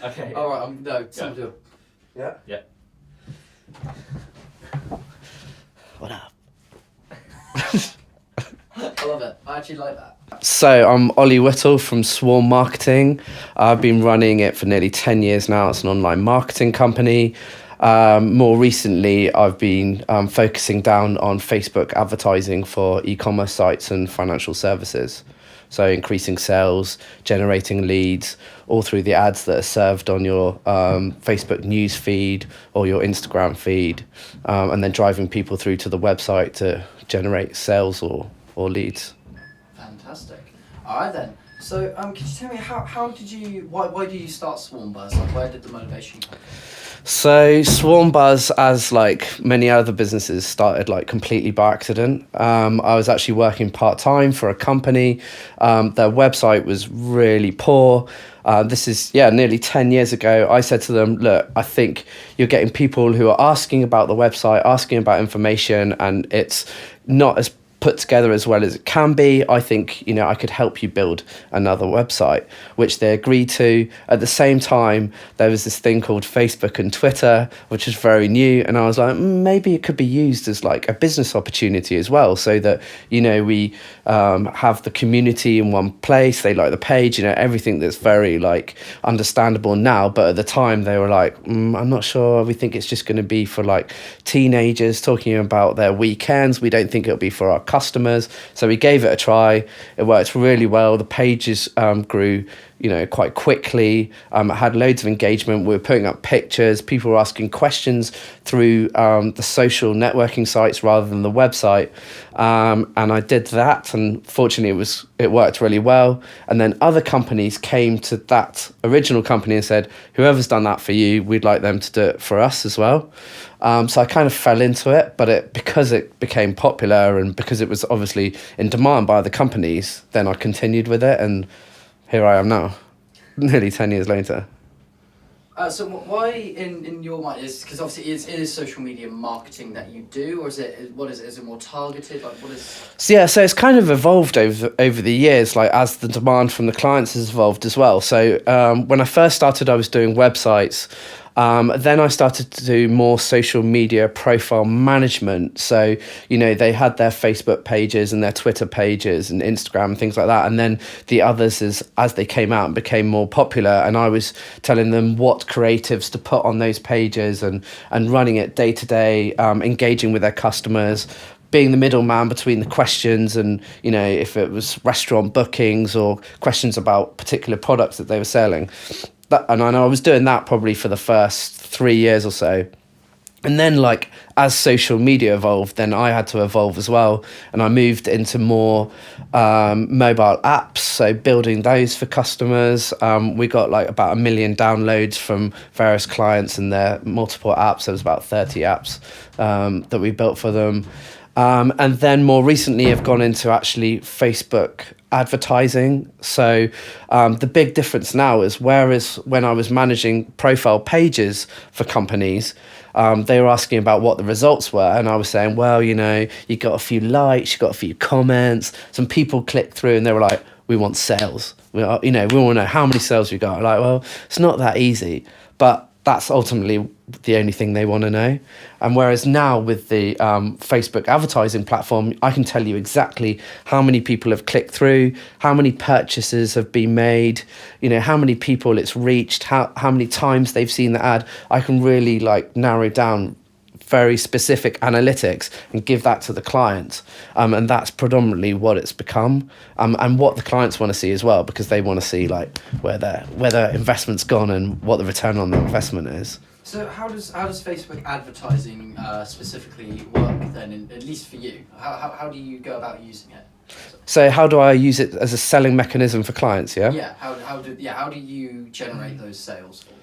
Okay. All right. No. Someone do it. Yeah. Yeah. What up? I love it. I actually like that. So I'm Olly Whittle from Swarm Marketing. I've been running it for nearly 10 years now. It's an online marketing company. More recently, I've been focusing down on Facebook advertising for e-commerce sites and financial services. So increasing sales, generating leads, all through the ads that are served on your Facebook news feed or your Instagram feed, and then driving people through to the website to generate sales or leads. Fantastic. All right then. So, could you tell me why did you start Swarm Buzz? Like, where did the motivation come from? So Swarm Buzz, as like many other businesses, started like completely by accident. I was actually working part-time for a company. Their website was really poor. This is, nearly 10 years ago. I said to them, look, I think you're getting people who are asking about the website, asking about information, and it's not as put together as well as it can be. I think, I could help you build another website, which they agreed to. At the same time, there was this thing called Facebook and Twitter, which is very new. And I was like, maybe it could be used as like a business opportunity as well, so that, we have the community in one place. They like the page, everything that's very like understandable now. But at the time they were like, I'm not sure. We think it's just going to be for like teenagers talking about their weekends. We don't think it'll be for our customers. So we gave it a try. It worked really well. The pages grew quite quickly. It had loads of engagement. We were putting up pictures. People were asking questions through the social networking sites rather than the website. And I did that, and fortunately it worked really well. And then other companies came to that original company and said, whoever's done that for you, we'd like them to do it for us as well. So I kind of fell into it, but because it became popular and because it was obviously in demand by other companies, then I continued with it, and here I am now, nearly 10 years later. So why, in your mind, because obviously it is social media marketing that you do, or is it more targeted? Like, what is? So it's kind of evolved over the years, like as the demand from the clients has evolved as well. So when I first started, I was doing websites. Then I started to do more social media profile management. So, they had their Facebook pages and their Twitter pages and Instagram and things like that. And then the others as they came out and became more popular. And I was telling them what creatives to put on those pages and running it day to day, engaging with their customers, being the middleman between the questions and, if it was restaurant bookings or questions about particular products that they were selling. And I know I was doing that probably for the first 3 years or so. And then like as social media evolved, then I had to evolve as well. And I moved into more mobile apps, so building those for customers. We got like about 1 million downloads from various clients and their multiple apps. There was about 30 apps that we built for them. And then more recently I've gone into actually Facebook advertising. So the big difference now is, whereas when I was managing profile pages for companies, they were asking about what the results were, and I was saying, well, you got a few likes, you got a few comments, some people clicked through and they were like, we want sales. We want to know how many sales we got. Like, well, it's not that easy, but that's ultimately the only thing they want to know. And whereas now with the Facebook advertising platform, I can tell you exactly how many people have clicked through, how many purchases have been made, how many people it's reached, how many times they've seen the ad. I can really like narrow down very specific analytics and give that to the client. And that's predominantly what it's become, and what the clients want to see as well, because they want to see like where their investment's gone and what the return on their investment is. So how does Facebook advertising specifically work then, at least for you? How do you go about using it? So how do I use it as a selling mechanism for clients, yeah? Yeah, how do you generate those sales for them?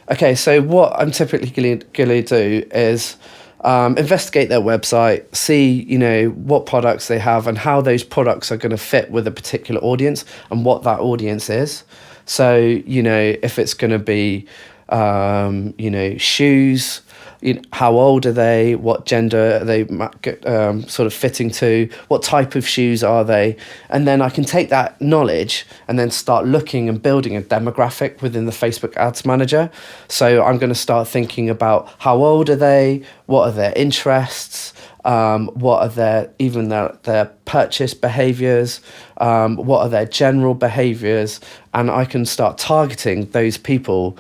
Okay, so what I'm typically going to do is investigate their website, see, what products they have and how those products are going to fit with a particular audience and what that audience is. So, if it's going to be, shoes, how old are they, what gender are they sort of fitting to, what type of shoes are they, and then I can take that knowledge and then start looking and building a demographic within the Facebook Ads Manager. So I'm going to start thinking about how old are they, what are their interests, what are their purchase behaviors, what are their general behaviors, and I can start targeting those people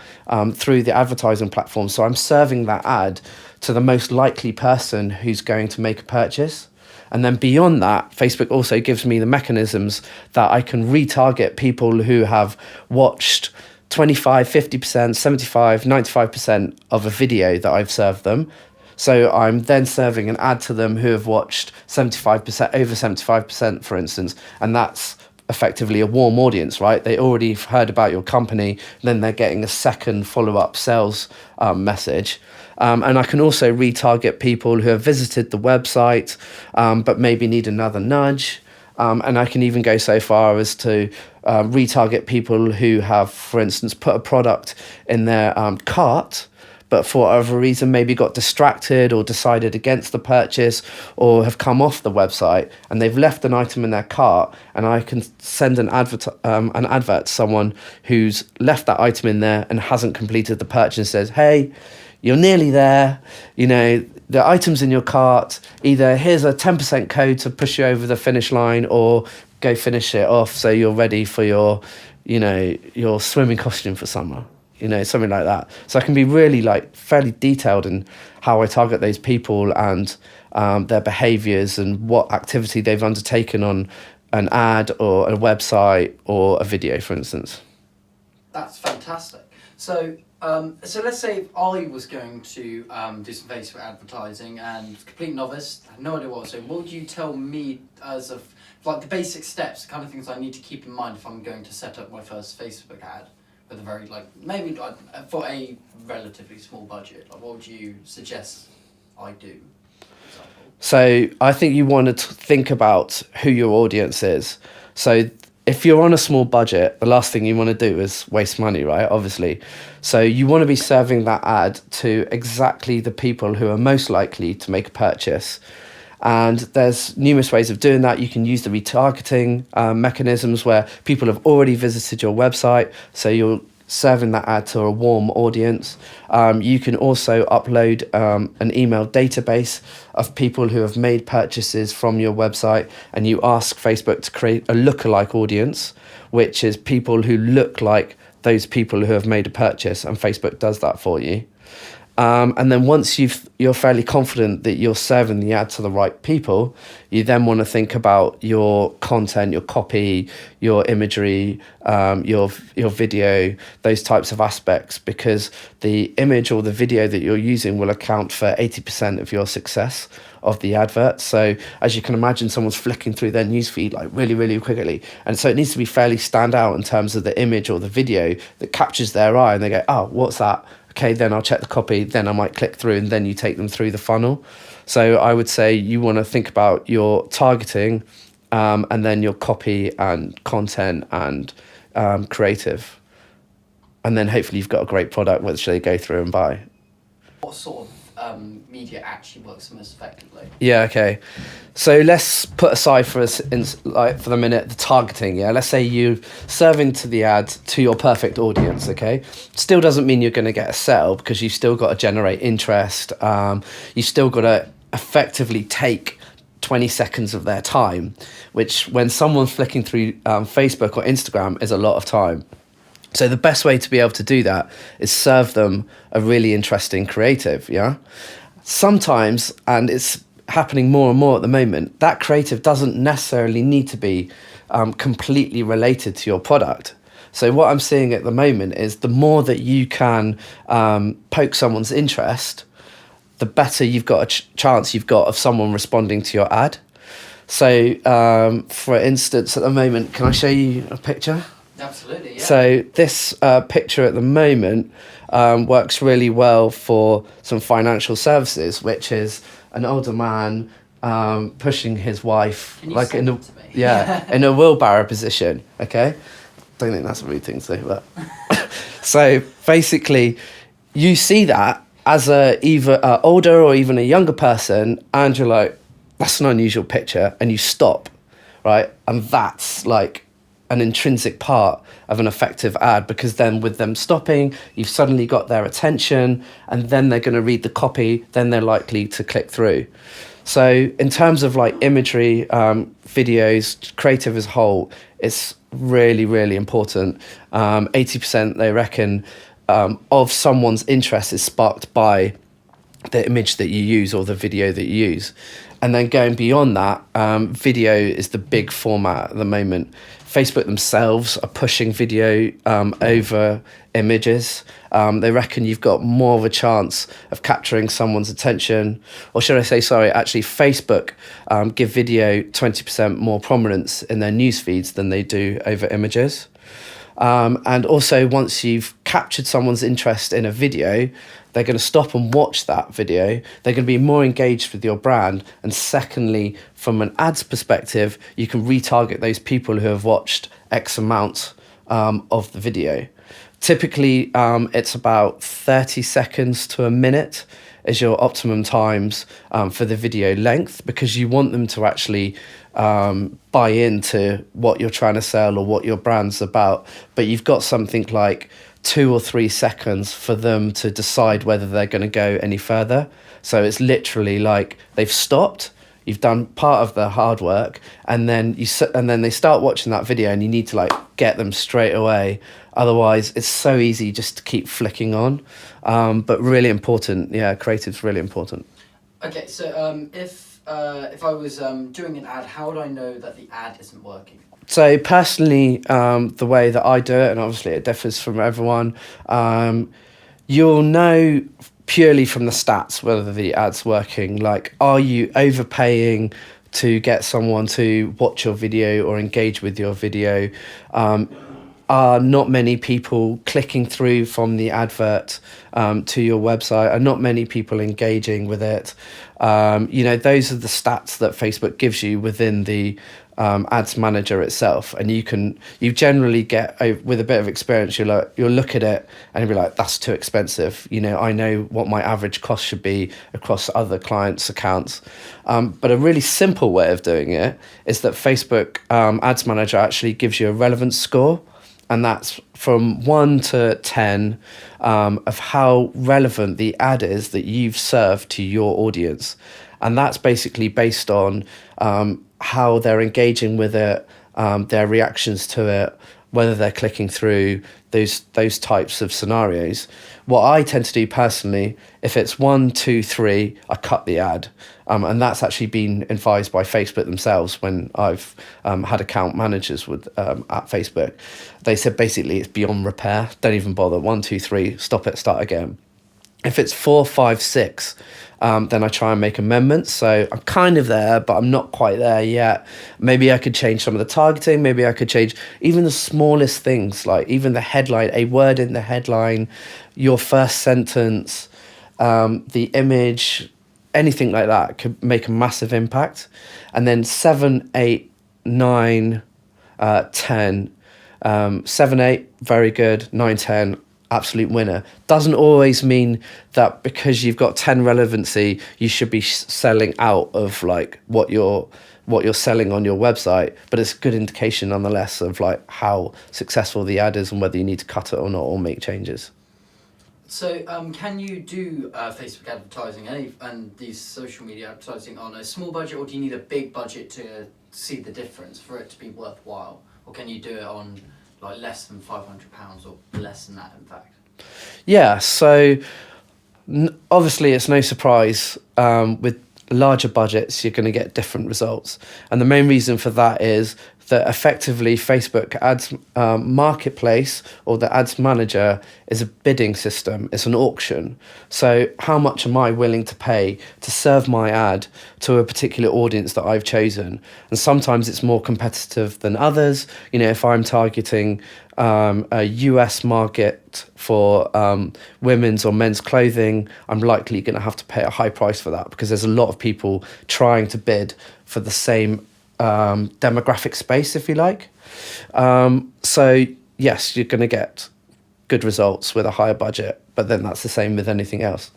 through the advertising platform. So I'm serving that ad to the most likely person who's going to make a purchase. And then beyond that, Facebook also gives me the mechanisms that I can retarget people who have watched 25, 50%, 75, 95% of a video that I've served them. So I'm then serving an ad to them who have watched 75%, over 75%, for instance, and that's effectively a warm audience, right? They already heard about your company, then they're getting a second follow-up sales message. And I can also retarget people who have visited the website, but maybe need another nudge. And I can even go so far as to retarget people who have, for instance, put a product in their cart, but for whatever reason maybe got distracted or decided against the purchase, or have come off the website and they've left an item in their cart, and I can send an advert to someone who's left that item in there and hasn't completed the purchase and says, hey, you're nearly there, the item's in your cart, either here's a 10% code to push you over the finish line, or go finish it off so you're ready for your swimming costume for summer. Something like that. So I can be really fairly detailed in how I target those people and their behaviours and what activity they've undertaken on an ad or a website or a video, for instance. That's fantastic. So let's say if I was going to do some Facebook advertising and complete novice, I have no idea what I was doing. What would you tell me as of the basic steps, the kind of things I need to keep in mind if I'm going to set up my first Facebook ad? With a very maybe for a relatively small budget, what would you suggest I do, for example? So I think you want to think about who your audience is. So if you're on a small budget, the last thing you want to do is waste money, right? Obviously. So you want to be serving that ad to exactly the people who are most likely to make a purchase. And there's numerous ways of doing that. You can use the retargeting mechanisms where people have already visited your website, so you're serving that ad to a warm audience. You can also upload an email database of people who have made purchases from your website, and you ask Facebook to create a lookalike audience, which is people who look like those people who have made a purchase, and Facebook does that for you. And then once you're fairly confident that you're serving the ad to the right people, you then want to think about your content, your copy, your imagery, your video, those types of aspects, because the image or the video that you're using will account for 80% of your success of the advert. So as you can imagine, someone's flicking through their newsfeed really, really quickly. And so it needs to be fairly stand out in terms of the image or the video that captures their eye, and they go, oh, what's that? Okay, then I'll check the copy, then I might click through, and then you take them through the funnel. So I would say you want to think about your targeting and then your copy and content and creative. And then hopefully you've got a great product which they go through and buy. What sort of media actually works the most effectively? Yeah, okay. So let's put aside for the minute the targeting. Yeah, let's say you're serving to the ad to your perfect audience. Okay, still doesn't mean you're going to get a sale, because you've still got to generate interest. You've still got to effectively take 20 seconds of their time, which when someone's flicking through Facebook or Instagram is a lot of time. So the best way to be able to do that is serve them a really interesting creative, yeah? Sometimes, and it's happening more and more at the moment, that creative doesn't necessarily need to be completely related to your product. So what I'm seeing at the moment is the more that you can poke someone's interest, the better you've got a chance you've got of someone responding to your ad. So, for instance, at the moment, can I show you a picture? Absolutely, yeah. So this picture at the moment works really well for some financial services, which is an older man pushing his wife in a wheelbarrow position. Okay, don't think that's a rude thing to do, but so basically, you see that as a either older or even a younger person, and you're like, that's an unusual picture, and you stop, right? And that's like an intrinsic part of an effective ad, because then with them stopping, you've suddenly got their attention, and then they're going to read the copy, then they're likely to click through. So in terms of like imagery, videos, creative as a whole, it's really, really important. 80% they reckon of someone's interest is sparked by the image that you use or the video that you use. And then going beyond that, video is the big format at the moment. Facebook themselves are pushing video over images. They reckon you've got more of a chance of capturing someone's attention. Or should I say, sorry, actually Facebook give video 20% more prominence in their news feeds than they do over images. And also, once you've captured someone's interest in a video, they're going to stop and watch that video. They're going to be more engaged with your brand. And secondly, from an ads perspective, you can retarget those people who have watched X amount of the video. Typically, it's about 30 seconds to a minute is your optimum times for the video length, because you want them to actually buy into what you're trying to sell or what your brand's about. But you've got something like 2 or 3 seconds for them to decide whether they're going to go any further. So it's literally like they've stopped, you've done part of the hard work, and then they start watching that video, and you need to like get them straight away. Otherwise, it's so easy just to keep flicking on. But really important, yeah, creative's really important. Okay, so if I was doing an ad, how would I know that the ad isn't working? So personally, the way that I do it, and obviously it differs from everyone, you'll know purely from the stats whether the ad's working. Like, are you overpaying to get someone to watch your video or engage with your video? Are not many people clicking through from the advert to your website? Are not many people engaging with it? Those are the stats that Facebook gives you within the ads manager itself, and you generally get, with a bit of experience, you'll look at it and you'll be like, that's too expensive. I know what my average cost should be across other clients' accounts. But a really simple way of doing it is that Facebook ads manager actually gives you a relevance score. And that's from 1 to 10 of how relevant the ad is that you've served to your audience. And that's basically based on how they're engaging with it, their reactions to it, whether they're clicking through, those types of scenarios. What I tend to do personally, if it's 1, 2, 3, I cut the ad. And that's actually been advised by Facebook themselves when I've had account managers at Facebook. They said basically it's beyond repair. Don't even bother. 1, 2, 3, stop it, start again. If it's 4, 5, 6, then I try and make amendments. So I'm kind of there, but I'm not quite there yet. Maybe I could change some of the targeting. Maybe I could change even the smallest things, like even the headline, a word in the headline, your first sentence, the image, anything like that could make a massive impact. And then 7, 8, 9, 10. 7, 8, very good. 9, 10, absolute winner. Doesn't always mean that because you've got 10 relevancy, you should be selling out of like what you're selling on your website, but it's a good indication nonetheless of like how successful the ad is and whether you need to cut it or not or make changes. So can you do Facebook advertising and these social media advertising on a small budget, or do you need a big budget to see the difference for it to be worthwhile? Or can you do it on like less than £500 or less than that, in fact? Yeah, so obviously it's no surprise with larger budgets you're going to get different results. And the main reason for that is that effectively Facebook ads marketplace, or the ads manager, is a bidding system. It's an auction. So how much am I willing to pay to serve my ad to a particular audience that I've chosen? And sometimes it's more competitive than others. If I'm targeting a US market for women's or men's clothing, I'm likely going to have to pay a high price for that, because there's a lot of people trying to bid for the same demographic space, if you like. So yes, you're going to get good results with a higher budget, but then that's the same with anything else.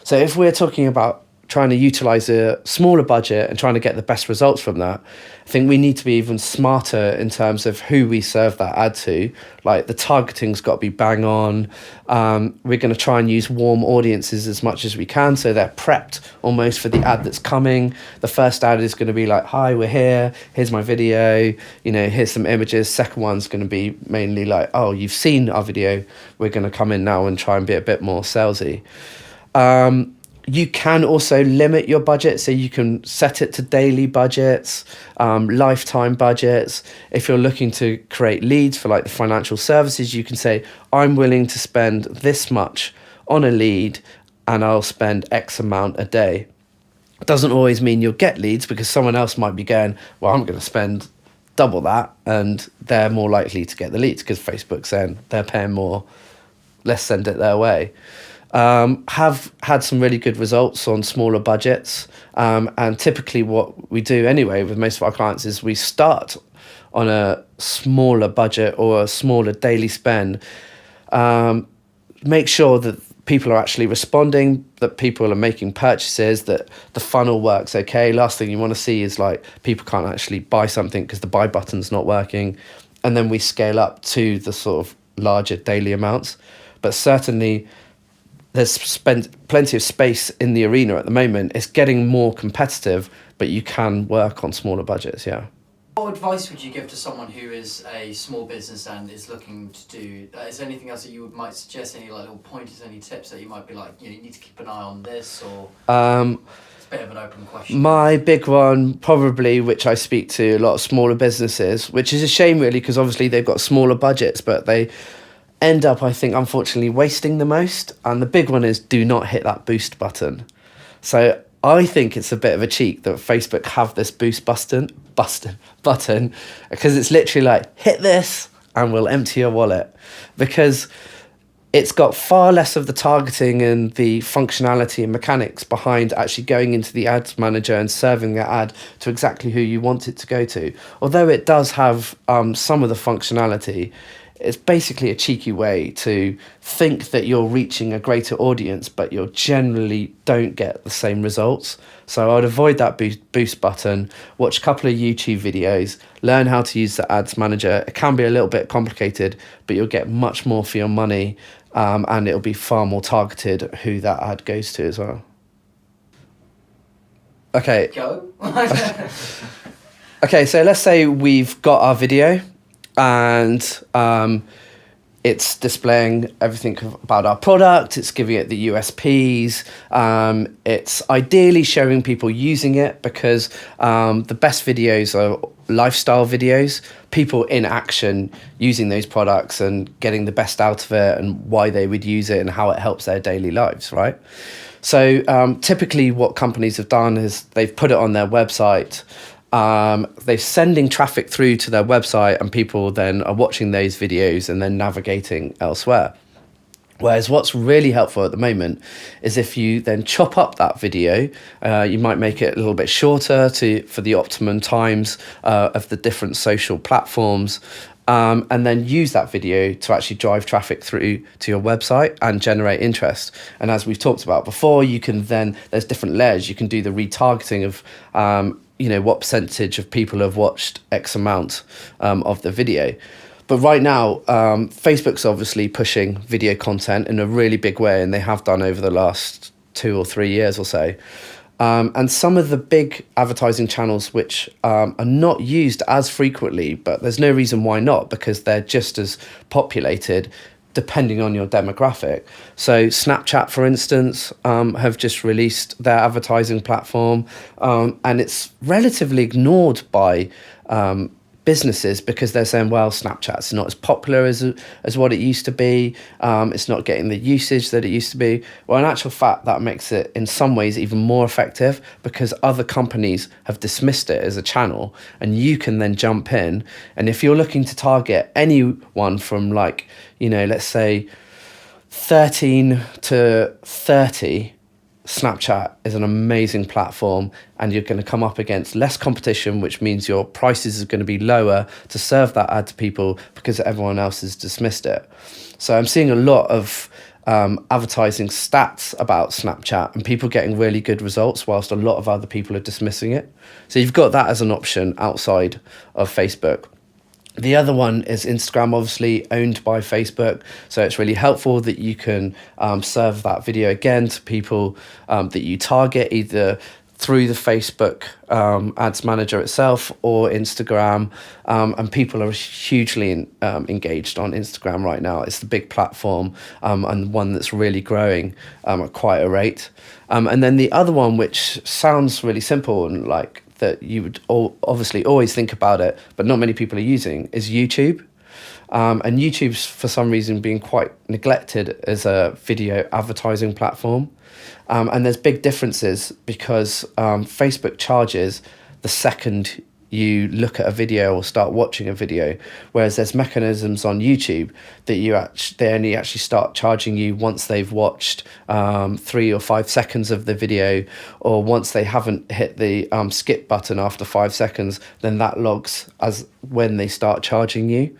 So if we're talking about trying to utilize a smaller budget and trying to get the best results from that, I think we need to be even smarter in terms of who we serve that ad to. Like the targeting's got to be bang on. We're going to try and use warm audiences as much as we can, so they're prepped almost for the ad that's coming. The first ad is going to be like, hi, we're here, here's my video, here's some images. Second one's going to be mainly like, oh, you've seen our video, we're going to come in now and try and be a bit more salesy. You can also limit your budget, so you can set it to daily budgets, lifetime budgets. If you're looking to create leads for like the financial services, you can say, I'm willing to spend this much on a lead and I'll spend X amount a day. It doesn't always mean you'll get leads, because someone else might be going, well, I'm going to spend double that, and they're more likely to get the leads because Facebook's saying they're paying more, let's send it their way. Have had some really good results on smaller budgets, and typically what we do anyway with most of our clients is we start on a smaller budget or a smaller daily spend. Make sure that people are actually responding, that people are making purchases, that the funnel works okay. Last thing you want to see is like people can't actually buy something because the buy button's not working, and then we scale up to the sort of larger daily amounts. But certainly there's spent plenty of space in the arena at the moment. It's getting more competitive, but you can work on smaller budgets, yeah. What advice would you give to someone who is a small business and is looking to do, is there anything else that you might suggest, any like little pointers, any tips that you might be like, you need to keep an eye on this, or it's a bit of an open question? My big one, probably, which I speak to a lot of smaller businesses, which is a shame really, because obviously they've got smaller budgets, but they end up, I think, unfortunately wasting the most. And the big one is, do not hit that boost button. So I think it's a bit of a cheat that Facebook have this boost button, because it's literally like, hit this and we'll empty your wallet, because it's got far less of the targeting and the functionality and mechanics behind actually going into the ads manager and serving that ad to exactly who you want it to go to. Although it does have some of the functionality, it's basically a cheeky way to think that you're reaching a greater audience, but you generally don't get the same results. So I'd avoid that boost button, watch a couple of YouTube videos, learn how to use the ads manager. It can be a little bit complicated, but you'll get much more for your money, and it'll be far more targeted who that ad goes to as well. Okay. Go. Okay, so let's say we've got our video, and it's displaying everything about our product, it's giving it the USPs, it's ideally showing people using it, because the best videos are lifestyle videos, people in action using those products and getting the best out of it and why they would use it and how it helps their daily lives, right? So typically what companies have done is they've put it on their website. They're sending traffic through to their website, and people then are watching those videos and then navigating elsewhere. Whereas what's really helpful at the moment is if you then chop up that video, you might make it a little bit shorter for the optimum times of the different social platforms, and then use that video to actually drive traffic through to your website and generate interest. And as we've talked about before, you can then, there's different layers. You can do the retargeting of what percentage of people have watched X amount of the video. But right now, Facebook's obviously pushing video content in a really big way, and they have done over the last 2 or 3 years or so. And some of the big advertising channels which are not used as frequently, but there's no reason why not, because they're just as populated depending on your demographic. So Snapchat, for instance, have just released their advertising platform, and it's relatively ignored by businesses, because they're saying, well, Snapchat's not as popular as what it used to be. It's not getting the usage that it used to be. Well, in actual fact, that makes it in some ways even more effective, because other companies have dismissed it as a channel, and you can then jump in. And if you're looking to target anyone from let's say 13 to 30, Snapchat is an amazing platform, and you're going to come up against less competition, which means your prices are going to be lower to serve that ad to people because everyone else has dismissed it. So I'm seeing a lot of advertising stats about Snapchat and people getting really good results whilst a lot of other people are dismissing it. So you've got that as an option outside of Facebook. The other one is Instagram, obviously owned by Facebook. So it's really helpful that you can serve that video again to people that you target, either through the Facebook ads manager itself or Instagram. And people are hugely engaged on Instagram right now. It's the big platform and one that's really growing at quite a rate. And then the other one, which sounds really simple and like that you would obviously always think about it, but not many people are using, is YouTube. And YouTube's for some reason being quite neglected as a video advertising platform. And there's big differences because Facebook charges the second you look at a video or start watching a video, whereas there's mechanisms on YouTube that they only actually start charging you once they've watched 3 or 5 seconds of the video, or once they haven't hit the skip button after 5 seconds, then that logs as when they start charging you.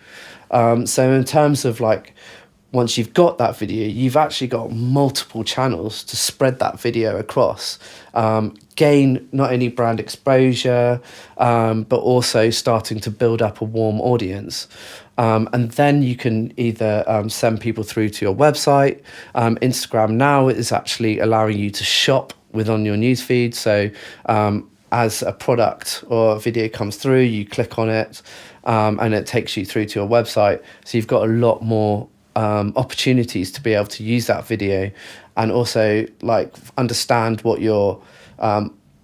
So in terms of like, once you've got that video, you've actually got multiple channels to spread that video across, gain not only brand exposure, but also starting to build up a warm audience. And then you can either send people through to your website. Instagram now is actually allowing you to shop on your newsfeed. So as a product or a video comes through, you click on it and it takes you through to your website. So you've got a lot more opportunities to be able to use that video and also like understand what your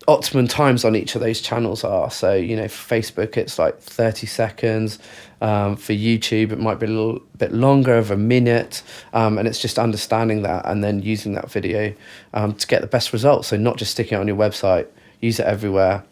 optimum times on each of those channels are. So, you know, for Facebook, it's like 30 seconds. For YouTube, it might be a little bit longer, of a minute. And it's just understanding that and then using that video to get the best results. So not just sticking it on your website, use it everywhere.